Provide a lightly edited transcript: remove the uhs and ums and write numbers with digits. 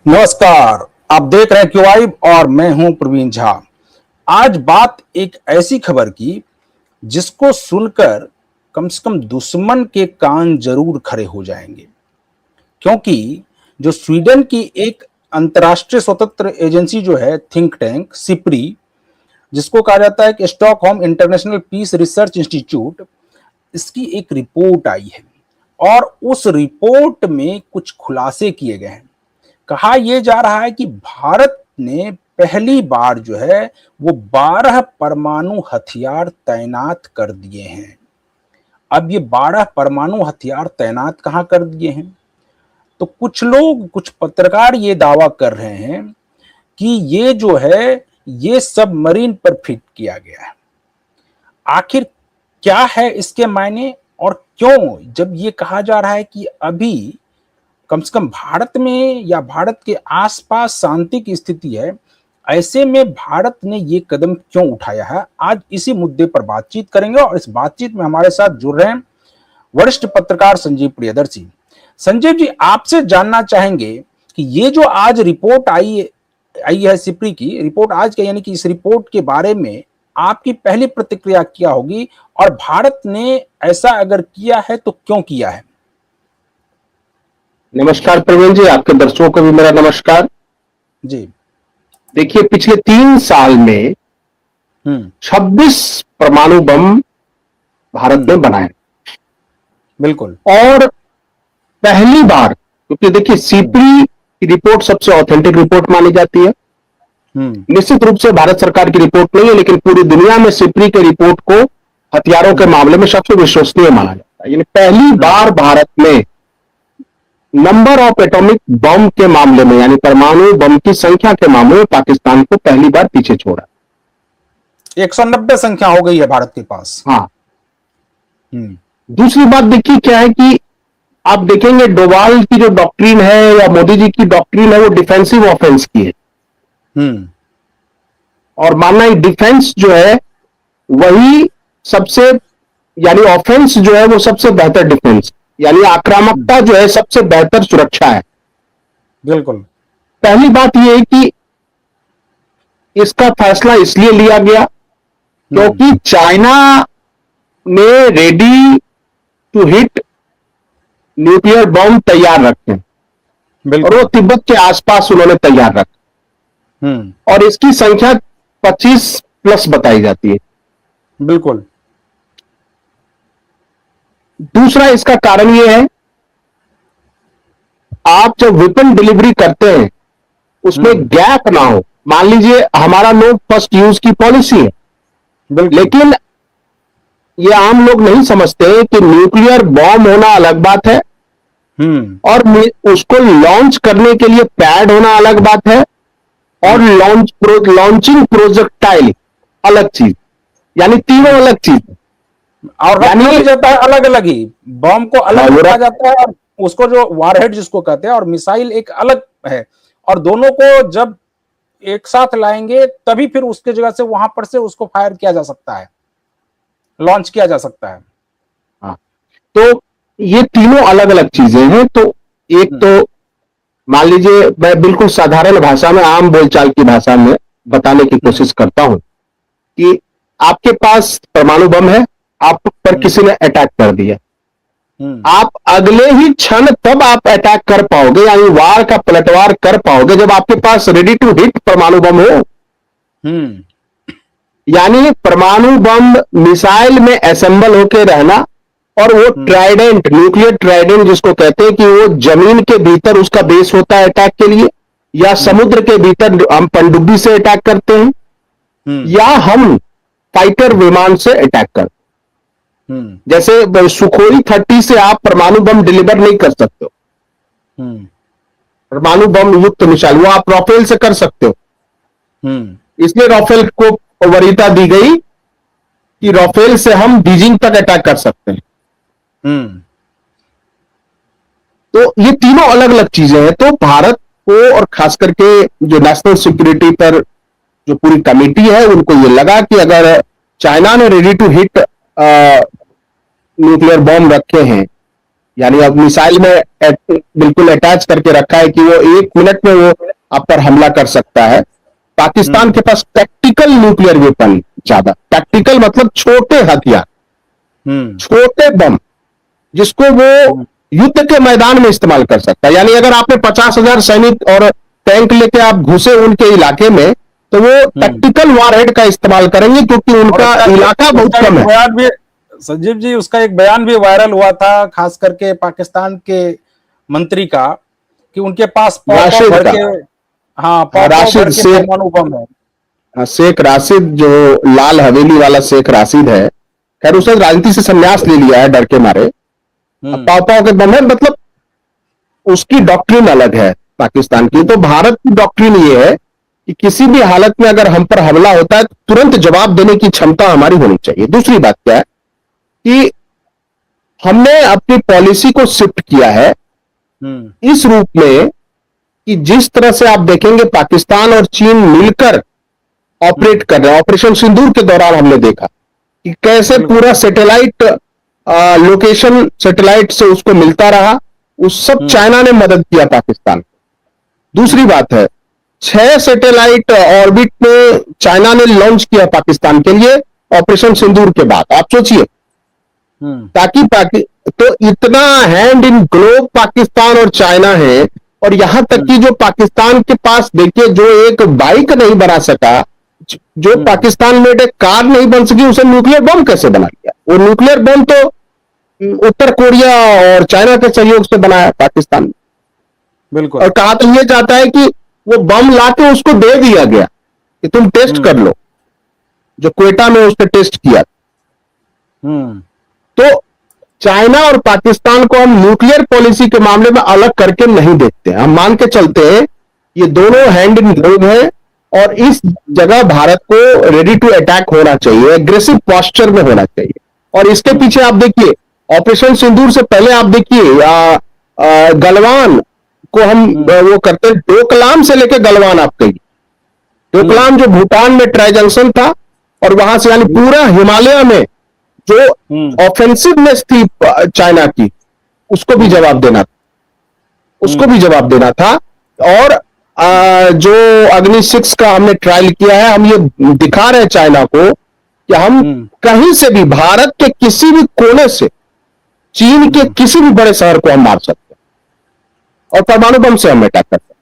नमस्कार। आप देख रहे हैं क्यूआई और मैं हूं प्रवीण झा। आज बात एक ऐसी खबर की जिसको सुनकर कम से कम दुश्मन के कान जरूर खड़े हो जाएंगे, क्योंकि जो स्वीडन की एक अंतर्राष्ट्रीय स्वतंत्र एजेंसी जो है थिंक टैंक सिप्री, जिसको कहा जाता है कि Stockholm International Peace Research Institute, इसकी एक रिपोर्ट आई है और उस रिपोर्ट में कुछ खुलासे किए गए हैं। कहा यह जा रहा है कि भारत ने पहली बार जो है वो 12 परमाणु हथियार तैनात कर दिए हैं। अब ये 12 परमाणु हथियार तैनात कहां कर दिए हैं? तो कुछ लोग, कुछ पत्रकार ये दावा कर रहे हैं कि ये जो है ये सबमरीन पर फिट किया गया है। आखिर क्या है इसके मायने और क्यों, जब ये कहा जा रहा है कि अभी कम से कम भारत में या भारत के आसपास शांति की स्थिति है, ऐसे में भारत ने ये कदम क्यों उठाया है? आज इसी मुद्दे पर बातचीत करेंगे और इस बातचीत में हमारे साथ जुड़ रहे हैं वरिष्ठ पत्रकार संजीव प्रियदर्शी। संजीव जी, आपसे जानना चाहेंगे कि ये जो आज रिपोर्ट आई है सिप्री की रिपोर्ट आज के, यानी कि इस रिपोर्ट के बारे में आपकी पहली प्रतिक्रिया क्या होगी और भारत ने ऐसा अगर किया है तो क्यों किया है? नमस्कार प्रवीण जी, आपके दर्शकों को भी मेरा नमस्कार जी। देखिए, पिछले 3 साल में 26 परमाणु बम भारत ने बनाए। बिल्कुल। और पहली बार, क्योंकि देखिए सिप्री की रिपोर्ट सबसे ऑथेंटिक रिपोर्ट मानी जाती है। निश्चित रूप से भारत सरकार की रिपोर्ट नहीं है, लेकिन पूरी दुनिया में सिप्री के रिपोर्ट को हथियारों के मामले में सबसे विश्वसनीय माना जाता है। यानी पहली बार भारत में नंबर ऑफ एटॉमिक बम के मामले में, यानी परमाणु बम की संख्या के मामले में पाकिस्तान को पहली बार पीछे छोड़ा। 190 संख्या हो गई है भारत के पास। हाँ। दूसरी बात देखिए क्या है कि आप देखेंगे डोवाल की जो डॉक्ट्रिन है या मोदी जी की डॉक्ट्रिन है, वो डिफेंसिव ऑफेंस की है। और मानना ही डिफेंस जो है वही सबसे, यानी ऑफेंस जो है वो सबसे बेहतर डिफेंस, यानी आक्रामकता जो है सबसे बेहतर सुरक्षा है। बिल्कुल। पहली बात यह है कि इसका फैसला इसलिए लिया गया क्योंकि चाइना ने ready to hit nuclear bomb तैयार रखे और वो तिब्बत के आसपास उन्होंने तैयार रखा और इसकी संख्या 25 प्लस बताई जाती है। बिल्कुल। दूसरा इसका कारण यह है, आप जब वेपन डिलीवरी करते हैं उसमें गैप ना हो। मान लीजिए हमारा लोग फर्स्ट यूज की पॉलिसी है, लेकिन ये आम लोग नहीं समझते कि न्यूक्लियर बॉम्ब होना अलग बात है और उसको लॉन्च करने के लिए पैड होना अलग बात है और लॉन्चिंग प्रोजेक्टाइल अलग चीज, यानी तीनों अलग चीज। और रखा जाता है अलग अलग ही, बॉम्ब को अलग रखा जाता है और उसको जो वारहेड जिसको कहते हैं और मिसाइल एक अलग है, और दोनों को जब एक साथ लाएंगे तभी फिर उसके जगह से वहां पर से उसको फायर किया जा सकता है, लॉन्च किया जा सकता है। हाँ, तो ये तीनों अलग अलग चीजें हैं। तो एक तो मान लीजिए, मैं बिल्कुल साधारण भाषा में, आम बोलचाल की भाषा में बताने की कोशिश करता हूं कि आपके पास परमाणु बम है, आप पर किसी ने अटैक कर दिया, आप अगले ही क्षण तब आप अटैक कर पाओगे, यानी वार का पलटवार कर पाओगे जब आपके पास रेडी टू हिट परमाणु बम हो। यानी परमाणु बम मिसाइल में असेंबल होकर रहना, और वो ट्राइडेंट, न्यूक्लियर ट्राइडेंट जिसको कहते हैं, कि वो जमीन के भीतर उसका बेस होता है अटैक के लिए, या समुद्र के भीतर हम पनडुब्बी से अटैक करते हैं, या हम फाइटर विमान से अटैक करते हैं। जैसे सुखोई 30 से आप परमाणु बम डिलीवर नहीं कर सकते हो, परमाणु बम युक्त मिसाइल वो आप राफेल से कर सकते हो। इसलिए राफेल को वरीयता दी गई कि राफेल से हम बीजिंग तक अटैक कर सकते हैं। तो ये तीनों अलग अलग चीजें हैं। तो भारत को, और खास करके जो नेशनल सिक्योरिटी पर जो पूरी कमेटी है, उनको ये लगा कि अगर चाइना ने ready to hit nuclear bomb रखे हैं यानी अब मिसाइल में बिल्कुल अटैच करके रखा है कि वो 1 मिनट में वो आप पर हमला कर सकता है। पाकिस्तान के पास टैक्टिकल न्यूक्लियर वेपन ज्यादा, टैक्टिकल मतलब छोटे हथियार, छोटे बम, जिसको वो युद्ध के मैदान में इस्तेमाल कर सकता है। यानी अगर आपने 50,000 सैनिक और टैंक लेके आप घुसे उनके इलाके में, तो वो टैक्टिकल वारहेड का इस्तेमाल करेंगे, क्योंकि उनका इलाका बहुत कम है। संजीव जी, उसका एक बयान भी वायरल हुआ था, खास करके पाकिस्तान के मंत्री का, कि उनके पास राशिद भर का, के, हाँ, राशिद शेख, परमाणु बम है। शेख राशिद, जो लाल हवेली वाला शेख राशिद है, खैर उसने राजनीति से संन्यास ले लिया है डर के मारे। पाव के बम है, मतलब उसकी डॉक्ट्रिन अलग है पाकिस्तान की। तो भारत की डॉक्ट्रिन ये है कि किसी भी हालत में अगर हम पर हमला होता है तो तुरंत जवाब देने की क्षमता हमारी होनी चाहिए। दूसरी बात क्या है कि हमने अपनी पॉलिसी को शिफ्ट किया है इस रूप में कि जिस तरह से आप देखेंगे पाकिस्तान और चीन मिलकर ऑपरेट कर रहे हैं। ऑपरेशन सिंदूर के दौरान हमने देखा कि कैसे पूरा सैटेलाइट लोकेशन सैटेलाइट से उसको मिलता रहा, उस सब चाइना ने मदद किया पाकिस्तान को। दूसरी बात है, 6 सैटेलाइट ऑर्बिट में चाइना ने लॉन्च किया पाकिस्तान के लिए ऑपरेशन सिंदूर के बाद। आप सोचिए, ताकि तो इतना हैंड इन ग्लोव पाकिस्तान और चाइना है। और यहां तक कि जो पाकिस्तान के पास देखिए, जो एक बाइक नहीं बना सका, जो पाकिस्तान में एक कार नहीं बन सकी, उसे न्यूक्लियर बम कैसे बना लिया? वो न्यूक्लियर बम तो उत्तर कोरिया और चाइना के सहयोग से बनाया पाकिस्तान ने। बिल्कुल। और कहा तो यह जाता है कि वो बम लाके उसको दे दिया गया कि तुम टेस्ट कर लो, जो क्वेटा में उसने टेस्ट किया। तो चाइना और पाकिस्तान को हम न्यूक्लियर पॉलिसी के मामले में अलग करके नहीं देखते। हम मान के चलते हैं ये दोनों हैंड इन ग्लोव है, और इस जगह भारत को रेडी टू अटैक होना चाहिए, एग्रेसिव पोस्चर में होना चाहिए। और इसके पीछे आप देखिए, ऑपरेशन सिंदूर से पहले आप देखिए गलवान को हम वो करते, डोकलाम से लेकर गलवान आप कहिए, डोकलाम जो भूटान में ट्राई जंक्शन था, और वहां से यानी पूरा हिमालय में जो ऑफेंसिवनेस थी चाइना की, उसको भी जवाब देना था, उसको भी जवाब देना था। और जो अग्नि 6 का हमने ट्रायल किया है, हम ये दिखा रहे हैं चाइना को कि हम कहीं से भी, भारत के किसी भी कोने से चीन के किसी भी बड़े शहर को हम मार सकते हैं, और परमाणु बम से हम अटैक करते हैं।